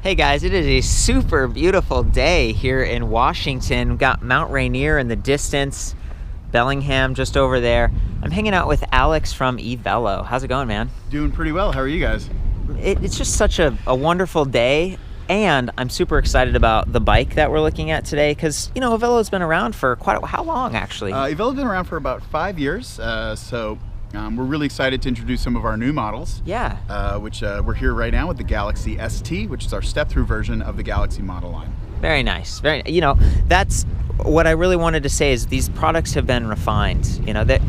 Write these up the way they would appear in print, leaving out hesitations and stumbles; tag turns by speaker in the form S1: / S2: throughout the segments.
S1: Hey guys, it is a super beautiful day here in Washington. We've got Mount Rainier in the distance, Bellingham just over there. I'm hanging out with Alex from Evelo. How's it going, man?
S2: Doing pretty well. How are you guys?
S1: It's just such a wonderful day, and I'm super excited about the bike that we're looking at today because, you know, Evelo's been around for how long, actually?
S2: Evelo's been around for about 5 years, we're really excited to introduce some of our new models.
S1: Yeah.
S2: Which we're here right now with the Galaxy ST, which is our step-through version of the Galaxy model line.
S1: Very nice. You know, that's what I really wanted to say is these products have been refined. You know, that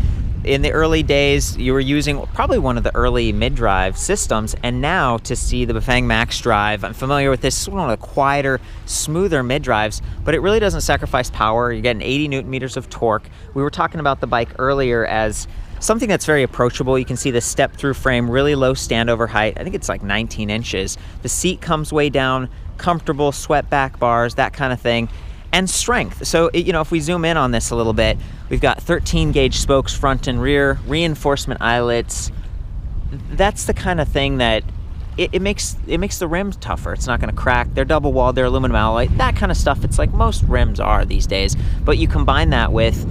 S1: in the early days, you were using probably one of the early mid-drive systems, and now to see the Bafang Max Drive, I'm familiar with this, one of the quieter, smoother mid-drives, but it really doesn't sacrifice power. You're getting 80 Newton meters of torque. We were talking about the bike earlier as something that's very approachable. You can see the step-through frame, really low standover height. I think it's like 19 inches. The seat comes way down, comfortable, swept back bars, that kind of thing. And strength. So, you know, if we zoom in on this a little bit, we've got 13 gauge spokes front and rear, reinforcement eyelets. That's the kind of thing that it makes the rims tougher. It's not going to crack. They're double walled, they're aluminum alloy, that kind of stuff. It's like most rims are these days. But you combine that with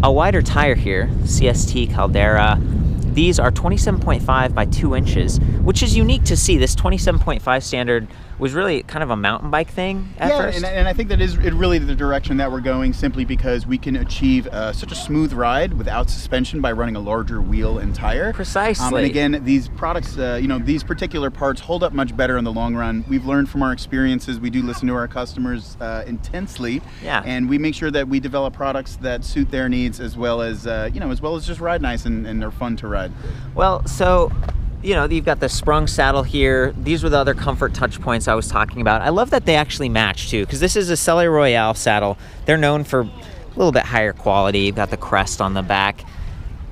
S1: a wider tire here, CST Caldera. These are 27.5 by 2 inches, which is unique to see. This 27.5 standard was really kind of a mountain bike thing at first.
S2: And I think that is really the direction that we're going, simply because we can achieve such a smooth ride without suspension by running a larger wheel and tire.
S1: Precisely.
S2: And again, these products, you know, these particular parts hold up much better in the long run. We've learned from our experiences. We do listen to our customers intensely, and we make sure that we develop products that suit their needs as well as just ride nice and are fun to ride.
S1: Well, so, you know, you've got the Sprung Saddle here. These were the other comfort touch points I was talking about. I love that they actually match too, because this is a Selle Royale saddle. They're known for a little bit higher quality. You've got the crest on the back.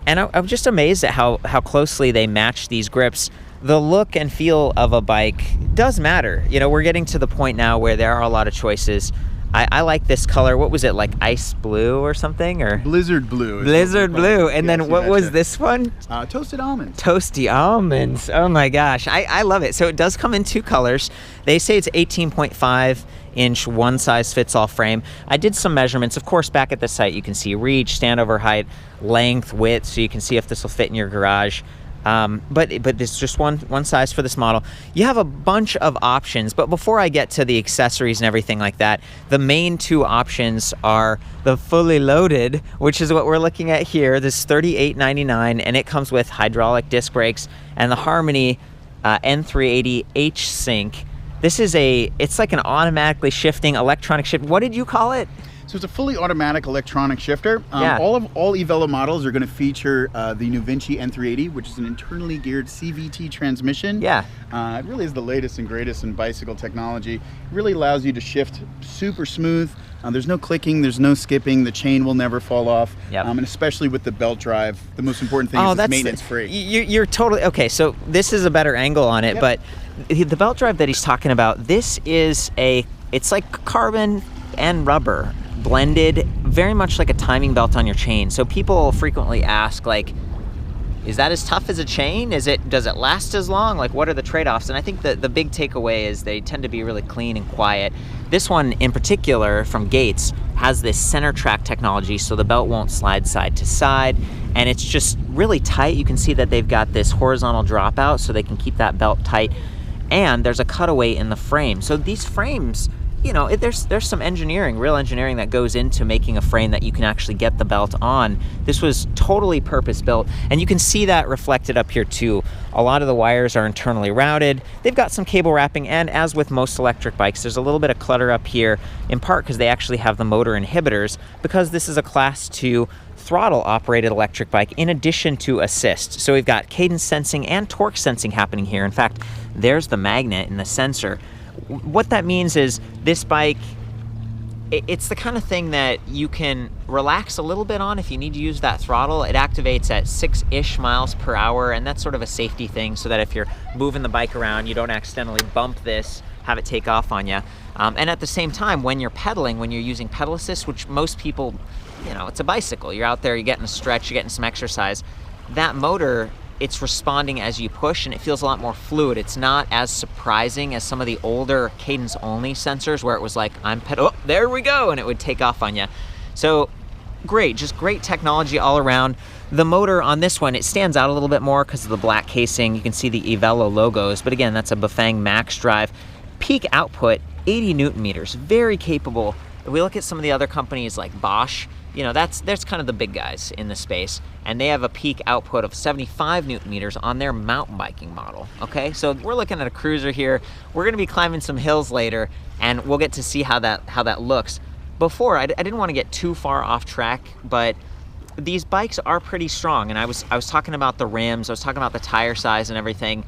S1: And I'm just amazed at how closely they match these grips. The look and feel of a bike does matter. You know, we're getting to the point now where there are a lot of choices. I like this color. What was it, like ice blue or something? Or
S2: Blizzard blue.
S1: Blizzard blue. And then what was this one?
S2: Toasted almonds.
S1: Toasty almonds. Oh my gosh. I love it. So it does come in two colors. They say it's 18.5 inch one size fits all frame. I did some measurements. Of course, back at the site, you can see reach, standover height, length, width, so you can see if this will fit in your garage. But it's just one size for this model. You have a bunch of options, but before I get to the accessories and everything like that, the main two options are the fully loaded, which is what we're looking at here. This is $38.99, and it comes with hydraulic disc brakes and the Harmony N380 H-Sync. This is it's like an automatically shifting electronic shift. What did you call it?
S2: So it's a fully automatic electronic shifter. All Evelo models are going to feature the New Vinci N380, which is an internally geared CVT transmission.
S1: Yeah.
S2: It really is the latest and greatest in bicycle technology. It really allows you to shift super smooth. There's no clicking, there's no skipping, the chain will never fall off.
S1: Yep.
S2: And especially with the belt drive, the most important thing is it's maintenance free.
S1: You're totally, okay, so this is a better angle on it, but the belt drive that he's talking about, this is it's like carbon and rubber blended, very much like a timing belt on your chain. So people frequently ask, like, is that as tough as a chain? Does it last as long? Like, what are the trade-offs? And I think that the big takeaway is they tend to be really clean and quiet. This one in particular from Gates has this center track technology, so the belt won't slide side to side, and it's just really tight. You can see that they've got this horizontal dropout so they can keep that belt tight, and there's a cutaway in the frame. So these frames, you know, there's some real engineering that goes into making a frame that you can actually get the belt on. This was totally purpose-built, and you can see that reflected up here too. A lot of the wires are internally routed. They've got some cable wrapping, and as with most electric bikes, there's a little bit of clutter up here, in part because they actually have the motor inhibitors, because this is a Class 2 throttle-operated electric bike in addition to assist. So we've got cadence sensing and torque sensing happening here. In fact, there's the magnet and the sensor. What that means is this bike, it's the kind of thing that you can relax a little bit on if you need to use that throttle. It activates at 6-ish miles per hour, and that's sort of a safety thing so that if you're moving the bike around, you don't accidentally bump this, have it take off on you. And at the same time, when you're pedaling, when you're using pedal assist, which most people, you know, it's a bicycle. You're out there, you're getting a stretch, you're getting some exercise. That motor it's responding as you push, and it feels a lot more fluid. It's not as surprising as some of the older Cadence only sensors where it was like, oh, there we go, and it would take off on you. So great, just great technology all around. The motor on this one, it stands out a little bit more because of the black casing. You can see the Evelo logos, but again, that's a Bafang Max drive. Peak output, 80 Newton meters, very capable. If we look at some of the other companies like Bosch, you know, that's kind of the big guys in the space, and they have a peak output of 75 Newton meters on their mountain biking model, okay? So we're looking at a cruiser here. We're gonna be climbing some hills later, and we'll get to see how that looks. Before, I didn't want to get too far off track, but these bikes are pretty strong, and I was talking about the rims, I was talking about the tire size and everything.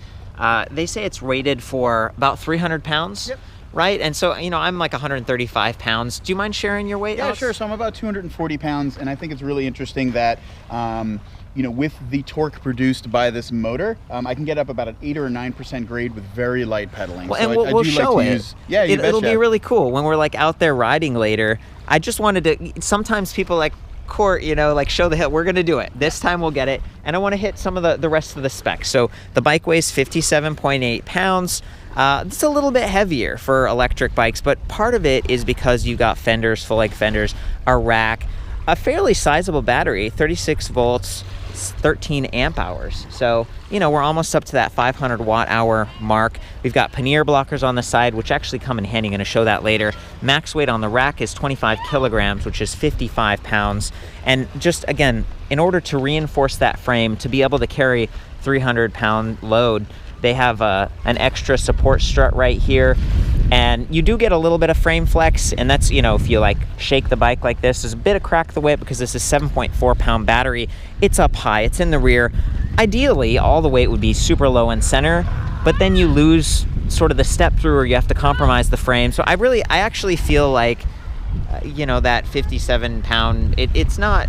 S1: They say it's rated for about 300 pounds. Yep. Right? And so, you know, I'm like 135 pounds. Do you mind sharing your weight, Alex?
S2: Yeah, sure. So I'm about 240 pounds, and I think it's really interesting that, you know, with the torque produced by this motor, I can get up about an 8 or 9% grade with very light pedaling.
S1: Well, so and we'll show it.
S2: Yeah,
S1: it'll be really cool when we're like out there riding later. I just wanted to, sometimes people like, Court, you know, like show the hill. We're gonna do it this time. We'll get it, and I want to hit some of the rest of the specs. So the bike weighs 57.8 pounds. It's a little bit heavier for electric bikes, but part of it is because you got fenders, full leg fenders, a rack, a fairly sizable battery, 36 volts, 13 amp hours. So, you know, we're almost up to that 500 watt hour mark. We've got pannier blockers on the side, which actually come in handy. I'm going to show that later. Max weight on the rack is 25 kilograms, which is 55 pounds. And just, again, in order to reinforce that frame, to be able to carry 300-pound load, they have an extra support strut right here. And you do get a little bit of frame flex, and that's, you know, if you like shake the bike like this, there's a bit of crack the weight because this is 7.4 pound battery. It's up high, it's in the rear. Ideally, all the weight would be super low in center, but then you lose sort of the step through, or you have to compromise the frame. So I actually feel like, you know, that 57 pound, it's not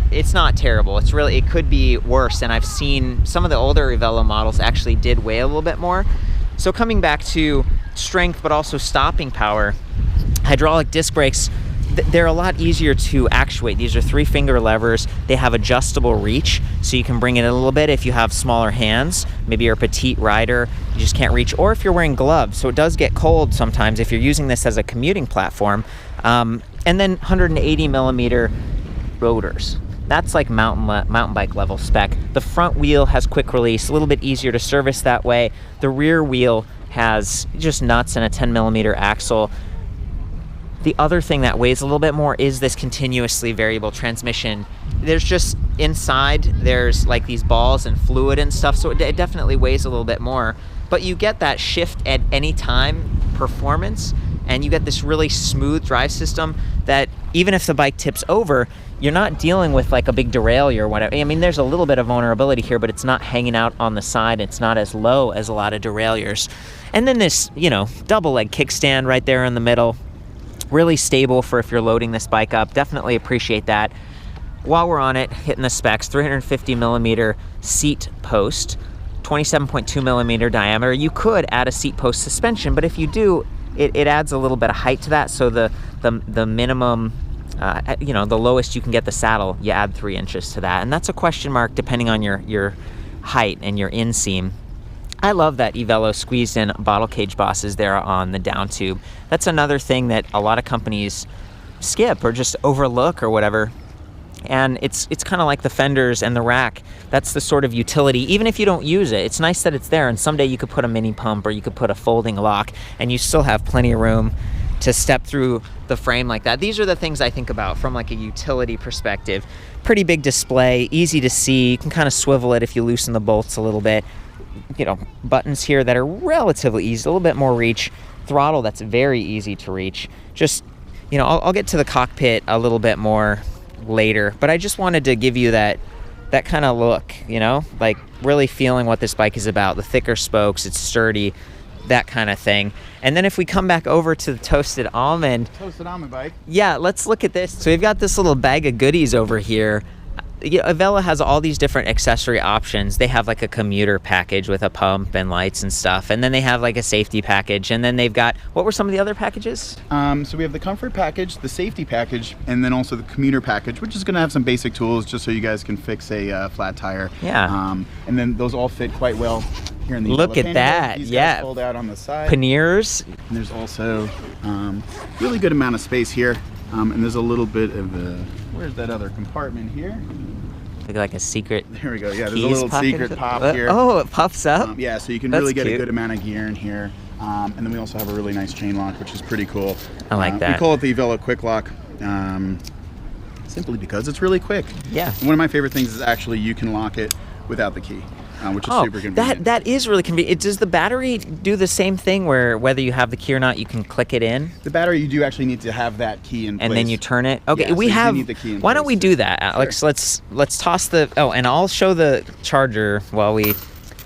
S1: terrible. It could be worse, and I've seen some of the older Evelo models actually did weigh a little bit more. So coming back to strength, but also stopping power, hydraulic disc brakes, they're a lot easier to actuate. These are 3-finger levers. They have adjustable reach, so you can bring it in a little bit if you have smaller hands. Maybe you're a petite rider, you just can't reach, or if you're wearing gloves. So it does get cold sometimes if you're using this as a commuting platform. And then 180 millimeter rotors. That's like mountain bike level spec. The front wheel has quick release, a little bit easier to service that way. The rear wheel has just nuts and a 10 millimeter axle. The other thing that weighs a little bit more is this continuously variable transmission. There's just inside, there's like these balls and fluid and stuff, so it definitely weighs a little bit more. But you get that shift at any time performance, and you get this really smooth drive system that even if the bike tips over, you're not dealing with like a big derailleur or whatever. I mean, there's a little bit of vulnerability here, but it's not hanging out on the side. It's not as low as a lot of derailleurs. And then this, you know, double leg kickstand right there in the middle. Really stable for if you're loading this bike up. Definitely appreciate that. While we're on it, hitting the specs, 350 millimeter seat post, 27.2 millimeter diameter. You could add a seat post suspension, but if you do, it adds a little bit of height to that. So the minimum, you know, the lowest you can get the saddle, you add 3 inches to that. And that's a question mark depending on your height and your inseam. I love that Evelo squeezed in bottle cage bosses there on the down tube. That's another thing that a lot of companies skip or just overlook or whatever. And it's kind of like the fenders and the rack. That's the sort of utility, even if you don't use it, it's nice that it's there, and someday you could put a mini pump or you could put a folding lock and you still have plenty of room to step through the frame like that. These are the things I think about from like a utility perspective. Pretty big display, easy to see. You can kind of swivel it if you loosen the bolts a little bit. You know, buttons here that are relatively easy, a little bit more reach. Throttle that's very easy to reach. Just, you know, I'll get to the cockpit a little bit more later, but I just wanted to give you that kind of look, you know, like really feeling what this bike is about. The thicker spokes, it's sturdy, that kind of thing. And then if we come back over to the Toasted Almond
S2: bike,
S1: yeah, let's look at this. So we've got this little bag of goodies over here. Evelo has all these different accessory options. They have like a commuter package with a pump and lights and stuff, and then they have like a safety package, and then they've got, what were some of the other packages?
S2: So we have the comfort package, the safety package, and then also the commuter package, which is going to have some basic tools just so you guys can fix a flat tire.
S1: Yeah.
S2: And then those all fit quite well here in the
S1: Look at that.
S2: These
S1: yeah.
S2: guys fold out on the side.
S1: Panniers.
S2: And there's also really good amount of space here. And there's a little bit of where's that other compartment here?
S1: Like a secret.
S2: There we go. Yeah, there's a little secret pop here.
S1: Oh, it puffs up?
S2: Yeah, so you can really get a good amount of gear in here. And then we also have a really nice chain lock, which is pretty cool.
S1: I like that.
S2: We call it the Evelo Quick Lock, simply because it's really quick.
S1: Yeah.
S2: And one of my favorite things is actually you can lock it without the key. Which is super convenient.
S1: That is really convenient. Does the battery do the same thing where whether you have the key or not, you can click it in?
S2: The battery, you do actually need to have that key in place.
S1: And then you turn it? Okay,
S2: yeah,
S1: we
S2: so
S1: have,
S2: you need the key in
S1: why don't
S2: place
S1: we do that, Alex?
S2: Sure.
S1: Let's toss the, and I'll show the charger while we,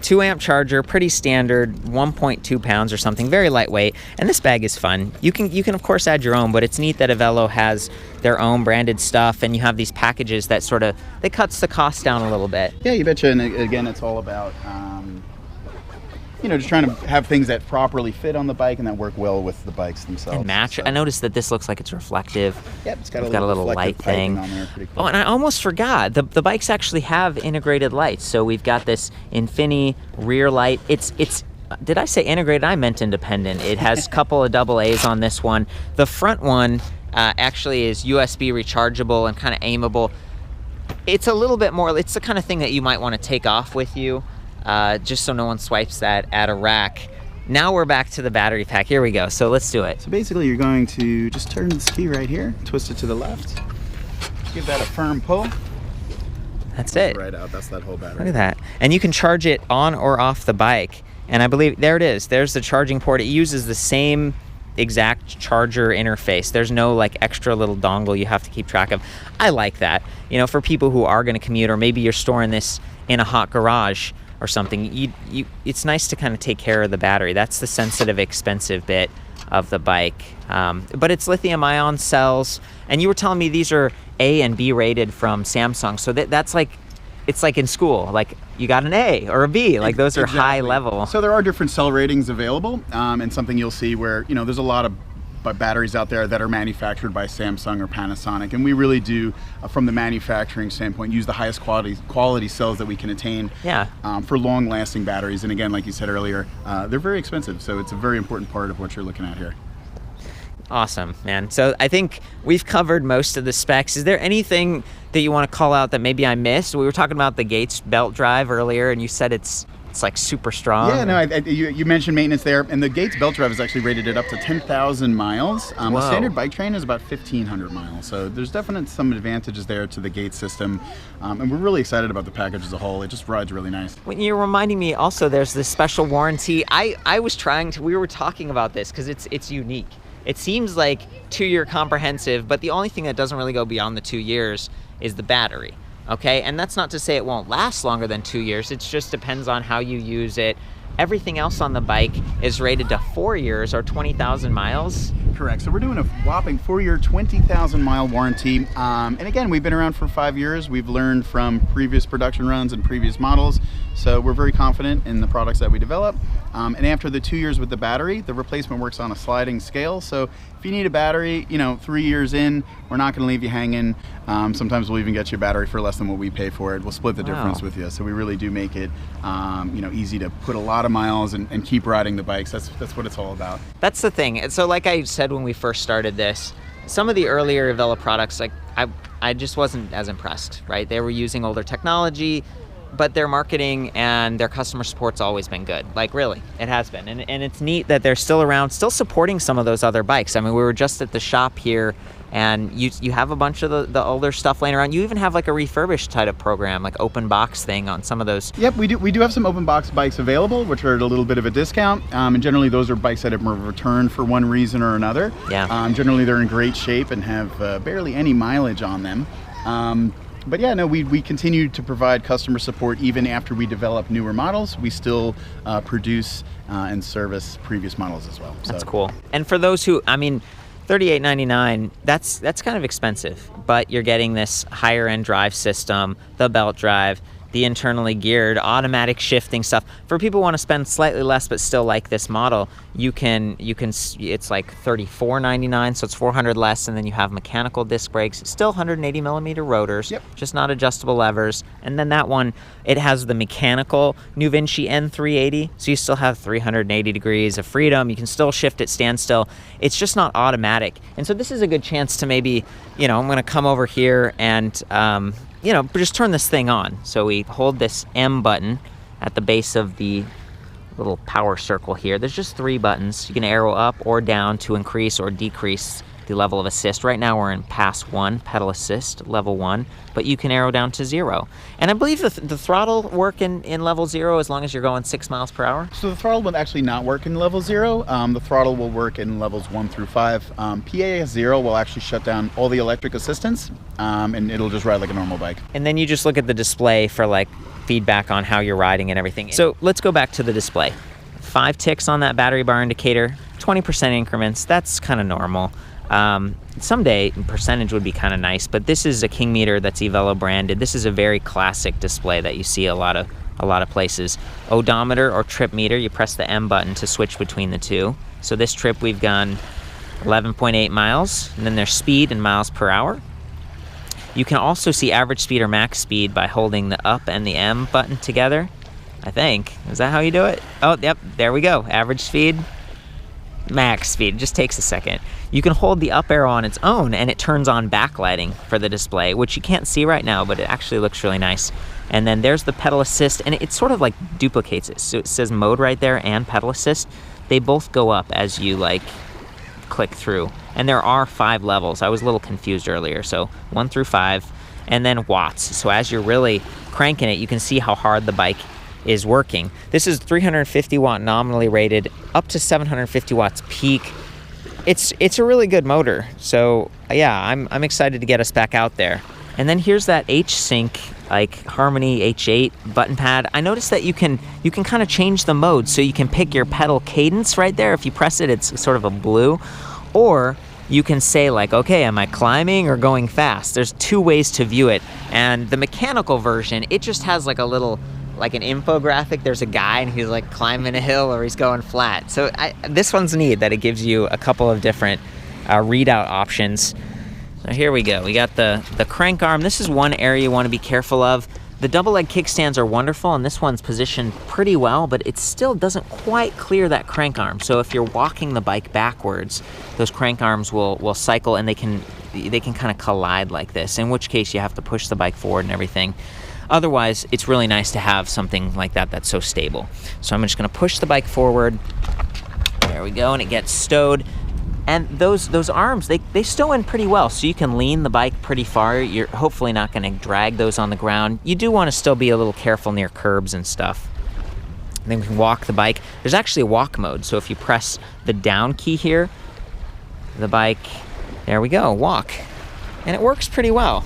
S1: 2-amp charger, pretty standard, 1.2 pounds or something, very lightweight. And this bag is fun. You can of course add your own, but it's neat that Evelo has their own branded stuff, and you have these packages that sort of, it cuts the cost down a little bit.
S2: Yeah, you betcha. And again, it's all about, just trying to have things that properly fit on the bike and that work well with the bikes themselves.
S1: And match. So. I noticed that this looks like it's reflective.
S2: Yep, it's got
S1: a little light thing.
S2: On there. Pretty cool.
S1: Oh, and I almost forgot. The bikes actually have integrated lights. So we've got this Infini rear light. It's did I say integrated? I meant independent. It has a couple of AA's on this one. The front one actually is USB rechargeable and kind of aimable. It's a little bit more, it's the kind of thing that you might want to take off with you, just so no one swipes that at a rack. Now we're back to the battery pack. Here we go. So let's do it.
S2: So basically you're going to just turn this key right here, twist it to the left, give that a firm pull.
S1: That's it.
S2: Right out, that's that whole battery.
S1: Look at that. And you can charge it on or off the bike. And I believe, there it is. There's the charging port. It uses the same exact charger interface. There's no like extra little dongle you have to keep track of. I like that. For people who are going to commute, or maybe you're storing this in a hot garage or something, it's nice to kind of take care of the battery. That's the sensitive, expensive bit of the bike. But it's lithium-ion cells, and you were telling me these are A and B rated from Samsung. So that's like, it's like in school, like you got an A or a B, like those are high level.
S2: So there are different cell ratings available, and something you'll see where, there's a lot of batteries out there that are manufactured by Samsung or Panasonic, and we really do, from the manufacturing standpoint, use the highest quality cells that we can attain.
S1: Yeah.
S2: For long-lasting batteries. And again, like you said earlier, they're very expensive, so it's a very important part of what you're looking at here.
S1: Awesome, man. So I think we've covered most of the specs. Is there anything that you want to call out that maybe I missed? We were talking about the Gates belt drive earlier, and you said it's like super strong.
S2: Yeah, no, you mentioned maintenance there, and the Gates belt drive is actually rated at up to 10,000 miles. A standard bike train is about 1,500 miles, so there's definitely some advantages there to the Gates system, and we're really excited about the package as a whole. It just rides really nice.
S1: When you're reminding me also, there's this special warranty. I was trying to, we were talking about this because it's unique. It seems like 2-year comprehensive, but the only thing that doesn't really go beyond the 2 years is the battery. Okay, and that's not to say it won't last longer than 2 years. It just depends on how you use it. Everything else on the bike is rated to 4 years or 20,000 miles.
S2: Correct. So we're doing a whopping 4-year, 20,000 mile warranty. And again, we've been around for 5 years. We've learned from previous production runs and previous models. So we're very confident in the products that we develop. And after the 2 years with the battery, the replacement works on a sliding scale. So if you need a battery, 3 years in, we're not going to leave you hanging. Sometimes we'll even get you a battery for less than what we pay for it. We'll split the difference with you. So we really do make it, easy to put a lot of miles and keep riding the bikes. That's what it's all about.
S1: That's the thing. So like I said when we first started this, some of the earlier Evelo products, like I just wasn't as impressed, right? They were using older technology, but their marketing and their customer support's always been good. Like really, it has been. And it's neat that they're still around, still supporting some of those other bikes. I mean, we were just at the shop here, and you have a bunch of the older stuff laying around. You even have like a refurbished type of program, like open box thing on some of those.
S2: Yep, we do have some open box bikes available, which are at a little bit of a discount. And generally those are bikes that have returned for one reason or another.
S1: Yeah.
S2: Generally they're in great shape and have barely any mileage on them. But yeah, no, we continue to provide customer support even after we develop newer models. We still produce and service previous models as well.
S1: That's cool. And for those who, $38.99, that's kind of expensive, but you're getting this higher end drive system, the belt drive, the internally geared automatic shifting stuff. For people who want to spend slightly less but still like this model, you can it's like $34.99, so it's $400 less, and then you have mechanical disc brakes, still 180 millimeter rotors, just not adjustable levers. And then that one, it has the mechanical New Vinci N380, so you still have 380 degrees of freedom. You can still shift at standstill. It's just not automatic. And so this is a good chance to maybe, you know, I'm going to come over here and you know, just turn this thing on. So we hold this M button at the base of the little power circle here. There's just 3 buttons. You can arrow up or down to increase or decrease the level of assist. Right now we're in pass 1, pedal assist, level 1, but you can arrow down to 0. And I believe the throttle work in level 0 as long as you're going 6 miles per hour.
S2: So the throttle will actually not work in level 0. The throttle will work in levels 1 through 5. PAS 0 will actually shut down all the electric assistance, and it'll just ride like a normal bike.
S1: And then you just look at the display for like feedback on how you're riding and everything. So let's go back to the display. 5 ticks on that battery bar indicator, 20% increments, that's kind of normal. Someday percentage would be kind of nice, but this is a King meter that's Evelo branded. This is a very classic display that you see a lot of places. Odometer or trip meter, you press the M button to switch between the two. So this trip we've gone 11.8 miles, and then there's speed in miles per hour. You can also see average speed or max speed by holding the up and the M button together, I think. Is that how you do it? Oh, yep, there we go. Average speed, max speed. It just takes a second. You can hold the up arrow on its own and it turns on backlighting for the display, which you can't see right now, but it actually looks really nice. And then there's the pedal assist, and it sort of like duplicates it. So it says mode right there and pedal assist. They both go up as you like click through. And there are 5 levels. I was a little confused earlier. So 1 through 5, and then watts. So as you're really cranking it, you can see how hard the bike is working. This is 350 watt nominally rated, up to 750 watts peak. It's a really good motor. So yeah, I'm excited to get us back out there. And then here's that H-Sync, like Harmony H8 button pad. I noticed that you can kind of change the mode, so you can pick your pedal cadence right there. If you press it, it's sort of a blue. Or you can say like, okay, am I climbing or going fast? There's 2 ways to view it. And the mechanical version, it just has like a little, like an infographic. There's a guy and he's like climbing a hill or he's going flat. So this one's neat that it gives you a couple of different readout options. So here we go. We got the crank arm. This is one area you want to be careful of. The double leg kickstands are wonderful, and this one's positioned pretty well, but it still doesn't quite clear that crank arm. So if you're walking the bike backwards, those crank arms will cycle, and they can kind of collide like this, in which case you have to push the bike forward and everything. Otherwise, it's really nice to have something like that that's so stable. So I'm just going to push the bike forward. There we go, and it gets stowed. And those arms, they stow in pretty well, so you can lean the bike pretty far. You're hopefully not going to drag those on the ground. You do want to still be a little careful near curbs and stuff. And then we can walk the bike. There's actually a walk mode, so if you press the down key here, the bike, there we go, walk. And it works pretty well,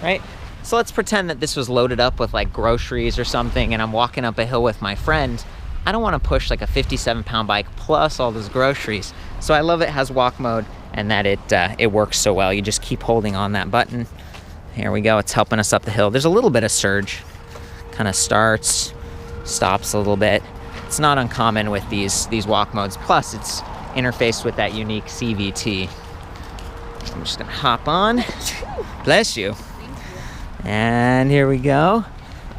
S1: right? So let's pretend that this was loaded up with like groceries or something, and I'm walking up a hill with my friend. I don't want to push like a 57-pound bike plus all those groceries. So I love it has walk mode and that it works so well. You just keep holding on that button. Here we go. It's helping us up the hill. There's a little bit of surge. Kind of starts, stops a little bit. It's not uncommon with these walk modes. Plus, it's interfaced with that unique CVT. I'm just going to hop on. Bless you. And here we go.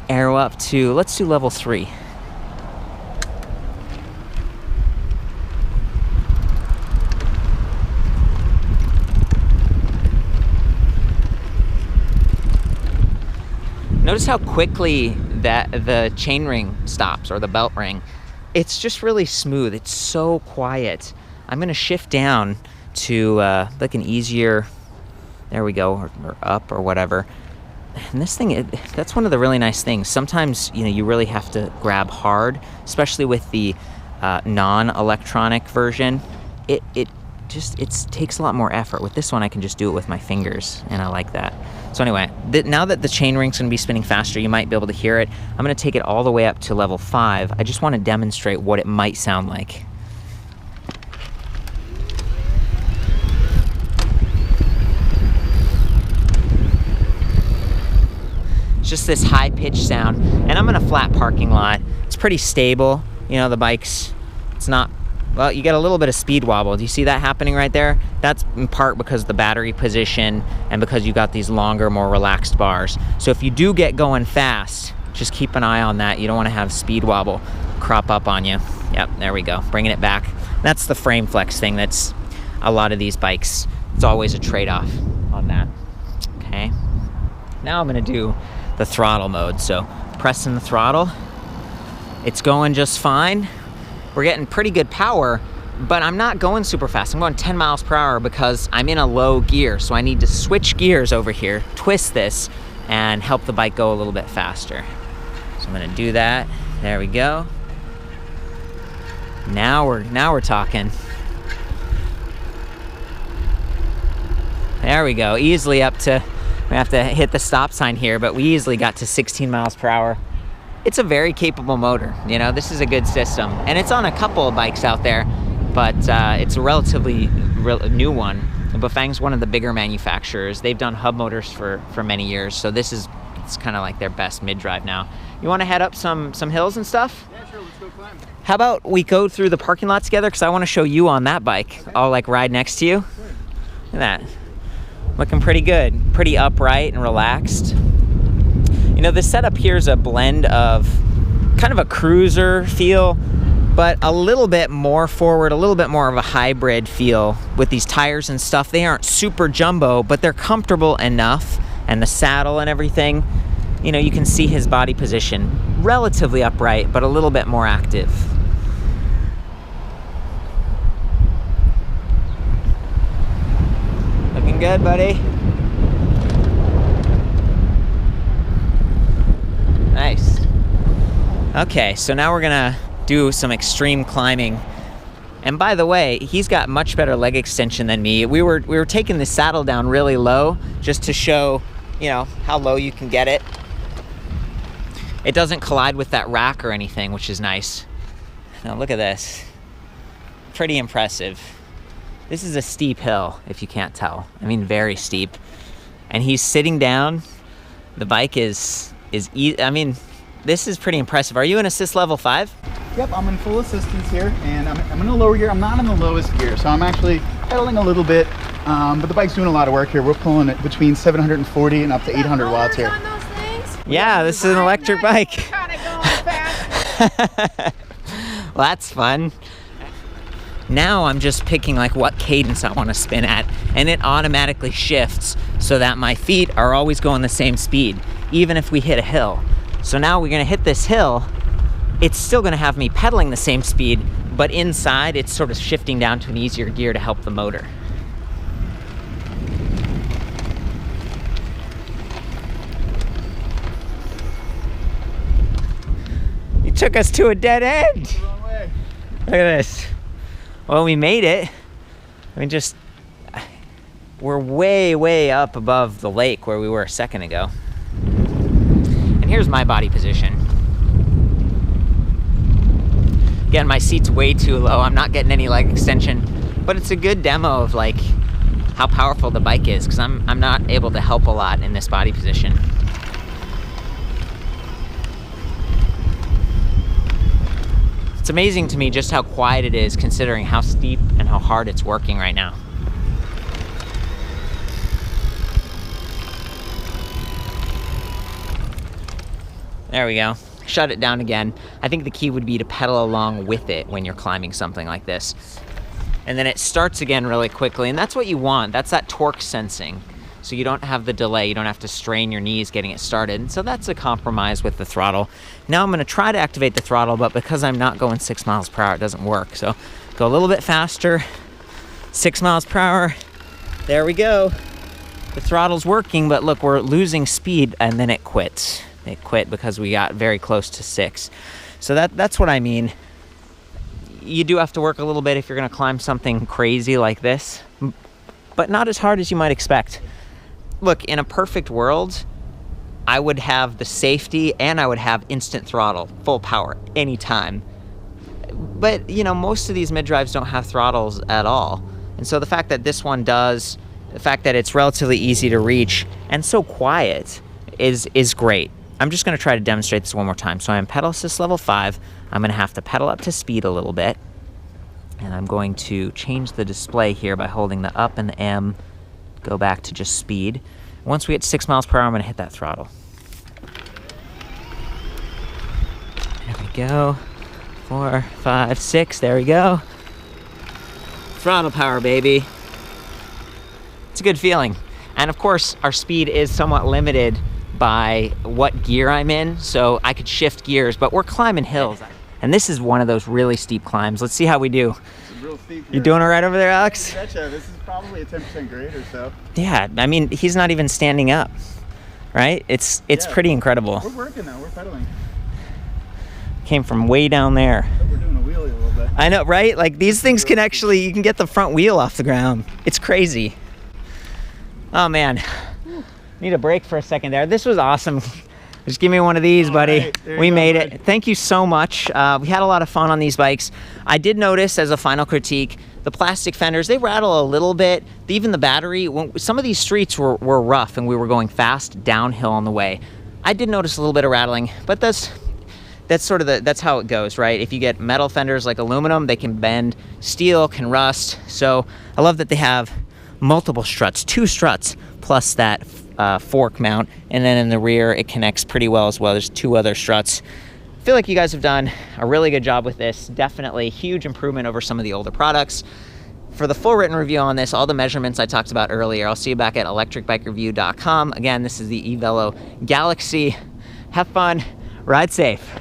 S1: Arrow up to, let's do level 3. Notice how quickly that the chain ring stops, or the belt ring. It's just really smooth. It's so quiet. I'm gonna shift down to like an easier, there we go, or up or whatever. And this thing, that's one of the really nice things. Sometimes, you really have to grab hard, especially with the non-electronic version. It takes a lot more effort. With this one, I can just do it with my fingers, and I like that. So anyway, now that the chain ring's gonna be spinning faster, you might be able to hear it. I'm gonna take it all the way up to level 5. I just wanna demonstrate what it might sound like. It's just this high-pitched sound. And I'm in a flat parking lot. It's pretty stable. You know, the bike's, it's not, well, you get a little bit of speed wobble. Do you see that happening right there? That's in part because of the battery position and because you got these longer, more relaxed bars. So if you do get going fast, just keep an eye on that. You don't want to have speed wobble crop up on you. Yep, there we go, bringing it back. That's the frame flex thing. That's a lot of these bikes. It's always a trade-off on that. Okay, now I'm gonna do the throttle mode. So pressing the throttle, it's going just fine. We're getting pretty good power, but I'm not going super fast. I'm going 10 miles per hour because I'm in a low gear. So I need to switch gears over here, twist this, and help the bike go a little bit faster. So I'm gonna do that. There we go. Now we're talking. There we go, easily up to, we have to hit the stop sign here, but we easily got to 16 miles per hour. It's a very capable motor, you know, this is a good system. And it's on a couple of bikes out there, but it's a relatively new one. Bafang's one of the bigger manufacturers. They've done hub motors for many years, so it's kind of like their best mid-drive now. You want to head up some hills and stuff?
S2: Yeah, sure, let's go climb.
S1: How about we go through the parking lot together, because I want to show you on that bike. Okay. I'll like ride next to you. Sure. Look at that. Looking pretty good, pretty upright and relaxed. You know, this setup here is a blend of kind of a cruiser feel, but a little bit more forward, a little bit more of a hybrid feel with these tires and stuff. They aren't super jumbo, but they're comfortable enough, and the saddle and everything. You know, you can see his body position, relatively upright, but a little bit more active. Looking good, buddy. Nice. Okay, so now we're gonna do some extreme climbing. And by the way, he's got much better leg extension than me. We were taking the saddle down really low just to show, you know, how low you can get it. It doesn't collide with that rack or anything, which is nice. Now look at this. Pretty impressive. This is a steep hill, if you can't tell. I mean, very steep. And he's sitting down. The bike is I mean, this is pretty impressive. Are you in assist level 5?
S2: Yep, I'm in full assistance here, and I'm in a lower gear. I'm not in the lowest gear, so I'm actually pedaling a little bit, but the bike's doing a lot of work here. We're pulling it between 740 and up to 800 watts here.
S1: Yeah, this is an electric bike. Well, that's fun. Now I'm just picking like what cadence I want to spin at, and it automatically shifts so that my feet are always going the same speed, even if we hit a hill. So now we're gonna hit this hill, it's still gonna have me pedaling the same speed, but inside it's sort of shifting down to an easier gear to help the motor. You took us to a dead end.
S2: The wrong way.
S1: Look at this. Well, we made it. I mean, we're way, way up above the lake where we were a second ago. And here's my body position. Again, my seat's way too low. I'm not getting any leg extension, but it's a good demo of like how powerful the bike is, because I'm not able to help a lot in this body position. It's amazing to me just how quiet it is considering how steep and how hard it's working right now. There we go. Shut it down again. I think the key would be to pedal along with it when you're climbing something like this. And then it starts again really quickly, and that's what you want. That's that torque sensing. So you don't have the delay, you don't have to strain your knees getting it started. And so that's a compromise with the throttle. Now I'm gonna try to activate the throttle, but because I'm not going 6 miles per hour, it doesn't work. So go a little bit faster, 6 miles per hour. There we go. The throttle's working, but look, we're losing speed, and then it quits. It quit because we got very close to 6. So that's what I mean. You do have to work a little bit if you're gonna climb something crazy like this, but not as hard as you might expect. Look, in a perfect world, I would have the safety and I would have instant throttle, full power, anytime. But, you know, most of these mid-drives don't have throttles at all. And so the fact that this one does, the fact that it's relatively easy to reach and so quiet, is great. I'm just going to try to demonstrate this one more time. So I'm pedal assist level 5. I'm going to have to pedal up to speed a little bit. And I'm going to change the display here by holding the up and the M, go back to just speed. Once we hit 6 miles per hour, I'm going to hit that throttle. There we go. 4, 5, 6, there we go. Throttle power, baby. It's a good feeling. And of course, our speed is somewhat limited by what gear I'm in, so I could shift gears, but we're climbing hills. And this is one of those really steep climbs. Let's see how we do.
S2: It's real steep.
S1: You doing all right over there, Alex?
S2: This is probably a 10% grade or so.
S1: Yeah, I mean, he's not even standing up, right? It's pretty incredible.
S2: We're working though, we're pedaling.
S1: Came from way down there.
S2: We're doing a wheelie a little bit.
S1: I know, right? Like these things can actually, you can get the front wheel off the ground. It's crazy. Oh man, need a break for a second there. This was awesome. Just give me one of these, buddy.
S2: Right,
S1: we made it. Thank you so much. We had a lot of fun on these bikes. I did notice, as a final critique, the plastic fenders, they rattle a little bit. Even the battery, some of these streets were rough and we were going fast downhill on the way. I did notice a little bit of rattling, but that's sort of that's how it goes, right? If you get metal fenders like aluminum, they can bend. Steel can rust. So I love that they have multiple struts, 2 struts, plus that fork mount, and then in the rear it connects pretty well as well. There's 2 other struts. I feel like you guys have done a really good job with this. Definitely huge improvement over some of the older products. For the full written review on this, all the measurements I talked about earlier, I'll see you back at ElectricBikeReview.com. Again, this is the Evelo Galaxy. Have fun, ride safe.